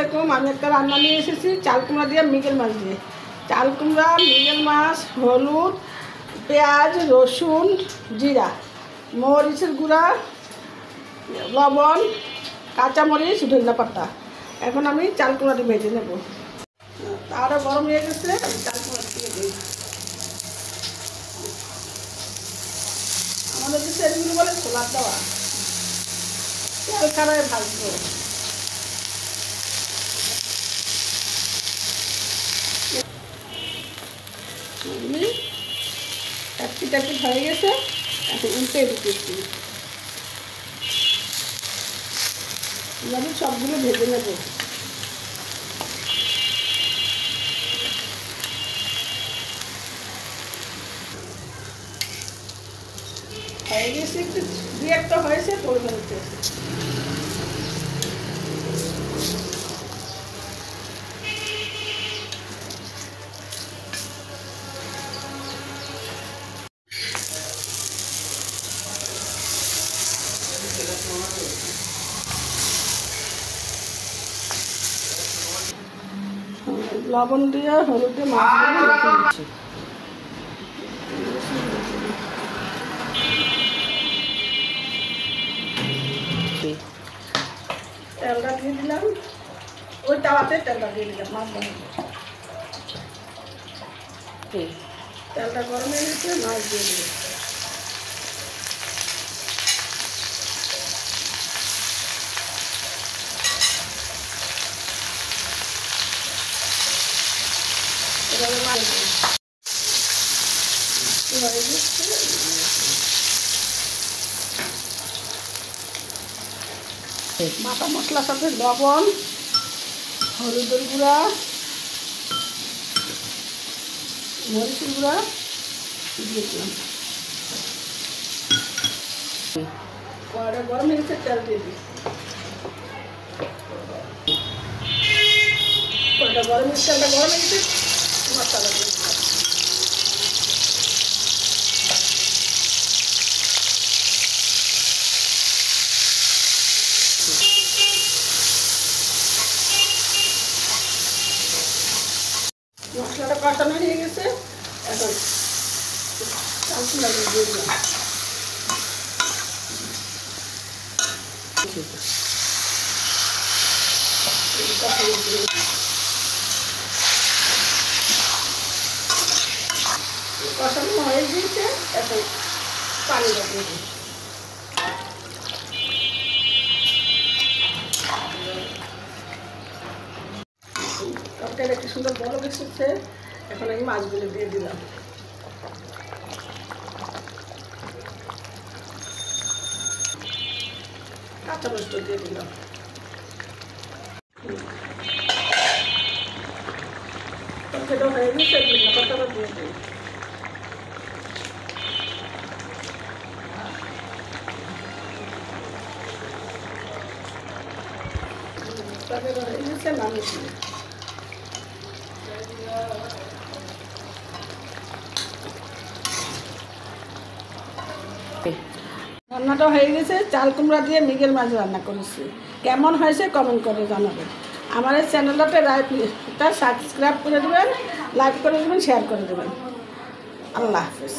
আলাইকুম। আমি একটা রান্না নিয়ে এসেছি চাল কুমড়া দিয়ে মৃগেল মাছ দিয়ে। চাল কুমড়া, মৃগেল মাছ, হলুদ, পেঁয়াজ, রসুন, জিরা, মরিচের গুঁড়া, লবণ, কাঁচামরিচ, ধনিয়া পাতা। এখন আমি চাল কুমড়াটি ভেজে নেব। তারও গরম হয়ে গেছে, আমি চাল কুমড়া দিয়ে দিই। আমাদের দেশে এগুলো বলে ছোলার দেওয়া, তেল ছাড়াই ভাজবো। এক পিঠ হয়ে গেছে, এখন উল্টে দিতেছি। সবগুলো ভেজে নেব। হয়ে গেছে, একটু দুই একটা হয়েছে, পরিমাণ হচ্ছে। লবণ দিয়ে হলুদ দিয়ে মাছগুলো রেখে দিচ্ছি। তেলটা দিয়ে দিলাম, ওই তাওয়াতে তেলটা দিয়ে দিলাম। মাছ বানাবো, তেলটা গরম হয়ে গেছে, মাছ দিয়ে দিলাম। বাটা মশলার সাথে লবণ, হলুদের গুঁড়া, মরিচের গুঁড়া দিয়েছিলাম। কড়াইটা গরম হয়ে গেছে, তেল দিয়ে দিই। কড়াইটা গরম হয়ে তেলটা গরম হয়ে গেছে, মশলা দিয়ে দিলাম। মশলাটা কষানো হয়ে গেছে, এখন চাল কুমড়া দিয়ে দিলাম। কষানো হয়ে গিয়েছে, এখন পানি দিয়ে দিই। তরকারি একটু সুন্দর বড় এসেছে, এখন আমি মাছগুলো দিয়ে দিলাম। কাঁচা মরিচ দিয়ে দিলাম। তরকারিটা হয়ে গেছে, ধনিয়া পাতাটা দিয়ে দিই। তরকারিটা হয়ে গেছে, নামিয়ে দিই। রান্নাটা হয়ে গেছে, চাল কুমড়া দিয়ে মৃগেল মাছ রান্না করেছি। কেমন হয়েছে কমেন্ট করে জানাবেন। আমার এই চ্যানেলটা সাবস্ক্রাইব করে দেবেন, লাইক করে দেবেন, শেয়ার করে দেবেন। আল্লাহ হাফেজ।